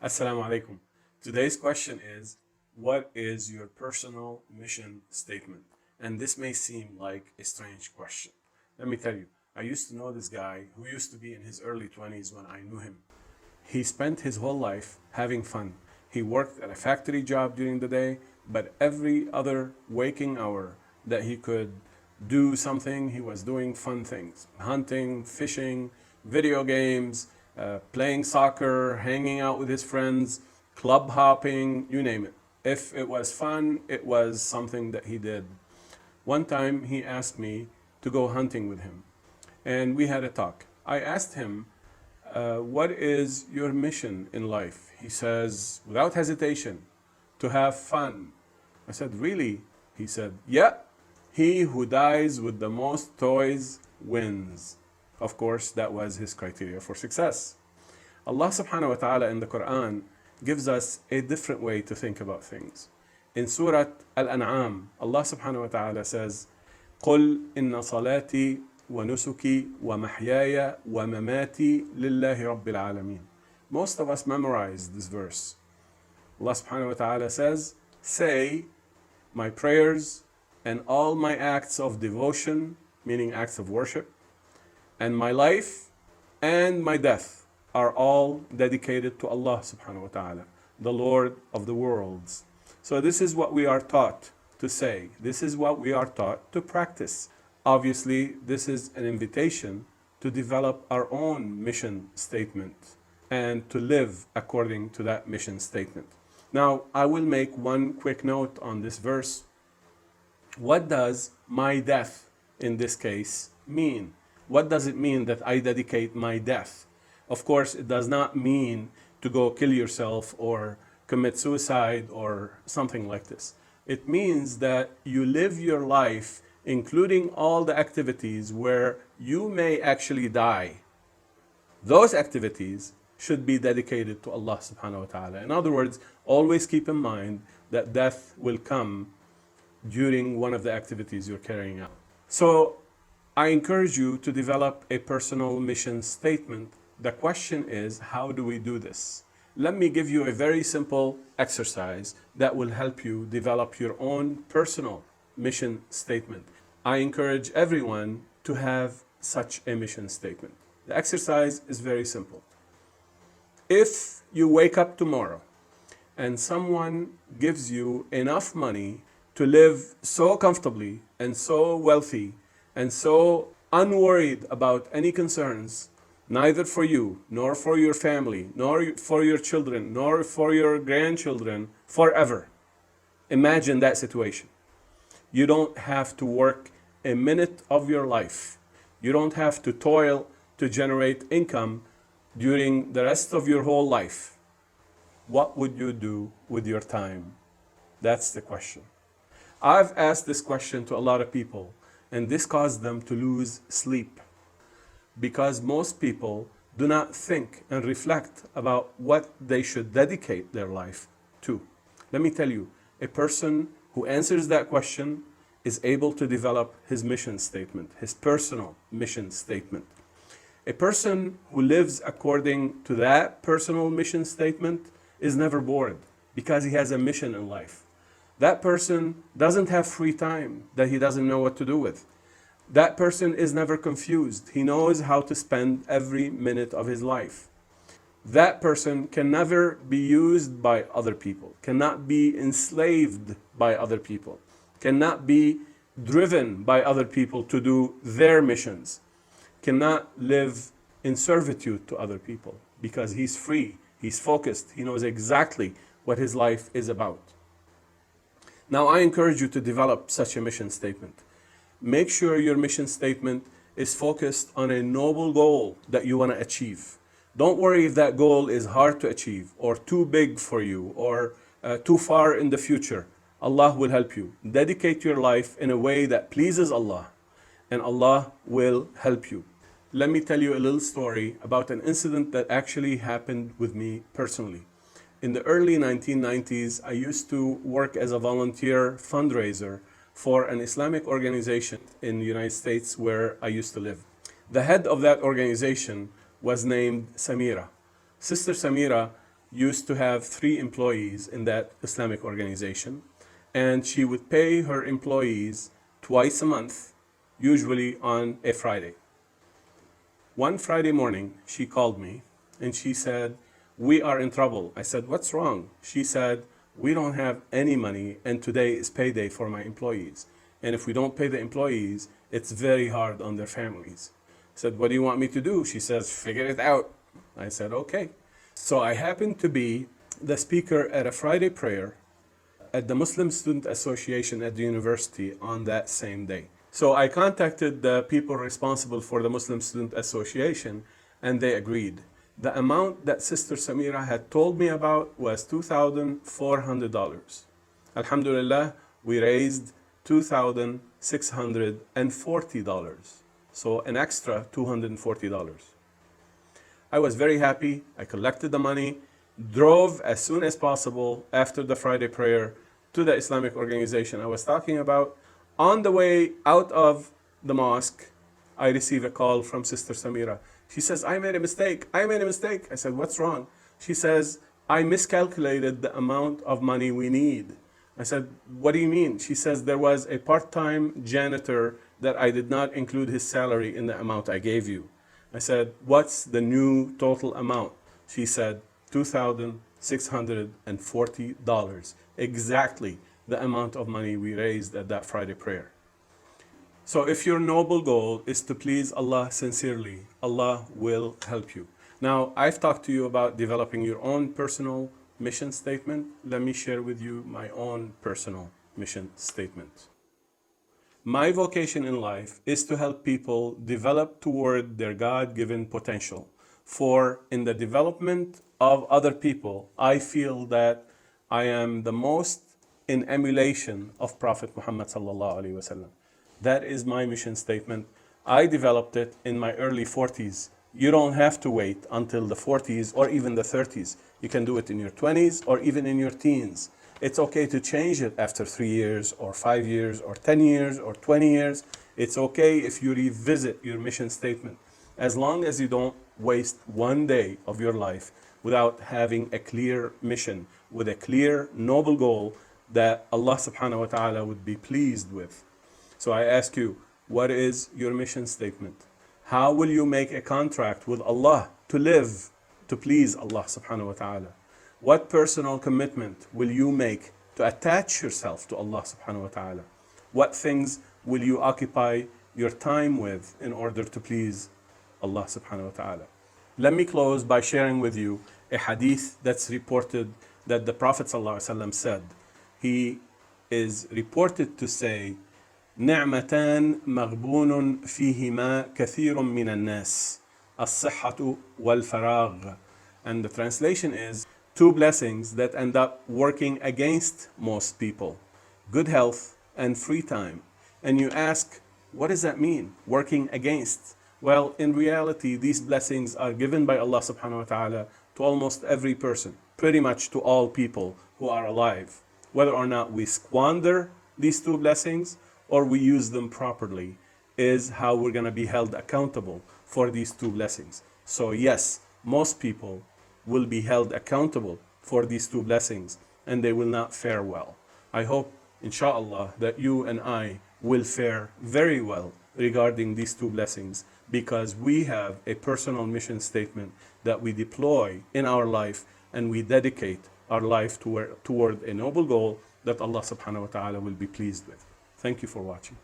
Assalamu alaikum. Today's question is, what is your personal mission statement? And this may seem like a strange question. Let me tell you, I used to know this guy who used to be in his early 20s when I knew him. He spent his whole life having fun. He worked at a factory job during the day, but every other waking hour that he could do something, he was doing fun things: hunting, fishing, video games, playing soccer, hanging out with his friends, club hopping, you name it. If it was fun, it was something that he did. One time he asked me to go hunting with him, and we had a talk. I asked him, what is your mission in life? He says, without hesitation, to have fun. I said, really? He said, yeah. He who dies with the most toys wins. Of course, that was his criteria for success. Allah subhanahu wa ta'ala in the Quran gives us a different way to think about things. In Surah Al-An'am, Allah subhanahu wa ta'ala says, قُلْ إِنَّ صَلَاتِي وَنُسُكِي وَمَحْيَايَ وَمَمَاتِي لِلَّهِ رَبِّ الْعَالَمِينَ. Most of us memorize this verse. Allah subhanahu wa ta'ala says, say, my prayers and all my acts of devotion, meaning acts of worship, and my life and my death are all dedicated to Allah subhanahu wa ta'ala, the Lord of the worlds. So this is what we are taught to say. This is what we are taught to practice. Obviously, this is an invitation to develop our own mission statement and to live according to that mission statement. Now, I will make one quick note on this verse. What does my death in this case mean? What does it mean that I dedicate my death? Of course, it does not mean to go kill yourself or commit suicide or something like this. It means that you live your life including all the activities where you may actually die. Those activities should be dedicated to Allah subhanahu wa ta'ala. In other words, always keep in mind that death will come during one of the activities you're carrying out. So I encourage you to develop a personal mission statement. The question is, how do we do this? Let me give you a very simple exercise that will help you develop your own personal mission statement. I encourage everyone to have such a mission statement. The exercise is very simple. If you wake up tomorrow and someone gives you enough money to live so comfortably and so wealthy and so unworried about any concerns, neither for you, nor for your family, nor for your children, nor for your grandchildren, forever. Imagine that situation. You don't have to work a minute of your life. You don't have to toil to generate income during the rest of your whole life. What would you do with your time? That's the question. I've asked this question to a lot of people, and this caused them to lose sleep, because most people do not think and reflect about what they should dedicate their life to. Let me tell you, a person who answers that question is able to develop his mission statement, his personal mission statement. A person who lives according to that personal mission statement is never bored because he has a mission in life. That person doesn't have free time that he doesn't know what to do with. That person is never confused. He knows how to spend every minute of his life. That person can never be used by other people, cannot be enslaved by other people, cannot be driven by other people to do their missions, cannot live in servitude to other people, because he's free, he's focused, he knows exactly what his life is about. Now, I encourage you to develop such a mission statement. Make sure your mission statement is focused on a noble goal that you want to achieve. Don't worry if that goal is hard to achieve or too big for you or too far in the future. Allah will help you. Dedicate your life in a way that pleases Allah, and Allah will help you. Let me tell you a little story about an incident that actually happened with me personally. In the early 1990s, I used to work as a volunteer fundraiser for an Islamic organization in the United States where I used to live. The head of that organization was named Samira. Sister Samira used to have 3 employees in that Islamic organization, and she would pay her employees twice a month, usually on a Friday. One Friday morning, she called me and she said, "We are in trouble." I said, "What's wrong?" She said, "We don't have any money, and today is payday for my employees. And if we don't pay the employees, it's very hard on their families." I said, "What do you want me to do?" She says, "Figure it out." I said, "Okay." So I happened to be the speaker at a Friday prayer at the Muslim Student Association at the university on that same day. So I contacted the people responsible for the Muslim Student Association, and they agreed. The amount that Sister Samira had told me about was $2,400. Alhamdulillah, we raised $2,640. So an extra $240. I was very happy. I collected the money, drove as soon as possible after the Friday prayer to the Islamic organization I was talking about. On the way out of the mosque, I received a call from Sister Samira. She says, "I made a mistake. I made a mistake." I said, "What's wrong?" She says, "I miscalculated the amount of money we need." I said, "What do you mean?" She says, "There was a part-time janitor that I did not include his salary in the amount I gave you." I said, "What's the new total amount?" She said, $2,640. Exactly the amount of money we raised at that Friday prayer. So if your noble goal is to please Allah sincerely, Allah will help you. Now, I've talked to you about developing your own personal mission statement. Let me share with you my own personal mission statement. My vocation in life is to help people develop toward their God-given potential. For in the development of other people, I feel that I am the most in emulation of Prophet Muhammad sallallahu alaihi wasallam. That is my mission statement. I developed it in my early 40s. You don't have to wait until the 40s or even the 30s. You can do it in your 20s or even in your teens. It's okay to change it after 3 years or 5 years or 10 years or 20 years. It's okay if you revisit your mission statement, as long as you don't waste one day of your life without having a clear mission, with a clear, noble goal that Allah subhanahu wa ta'ala would be pleased with. So I ask you, what is your mission statement? How will you make a contract with Allah to live to please Allah subhanahu wa ta'ala? What personal commitment will you make to attach yourself to Allah subhanahu wa ta'ala? What things will you occupy your time with in order to please Allah subhanahu wa ta'ala? Let me close by sharing with you a hadith that's reported that the Prophet sallallahu alaihi wasallam said. He is reported to say, "نعمتان مغبون فيهما كثير من الناس الصحة والفراغ." And the translation is, 2 blessings that end up working against most people: good health and free time. And you ask, what does that mean, working against? Well, in reality, these blessings are given by Allah subhanahu wa ta'ala to almost every person, pretty much to all people who are alive. Whether or not we squander these 2 blessings or we use them properly is how we're going to be held accountable for these 2 blessings. So yes, most people will be held accountable for these 2 blessings and they will not fare well. I hope, inshallah, that you and I will fare very well regarding these 2 blessings, because we have a personal mission statement that we deploy in our life, and we dedicate our life toward a noble goal that Allah subhanahu wa ta'ala will be pleased with. Thank you for watching.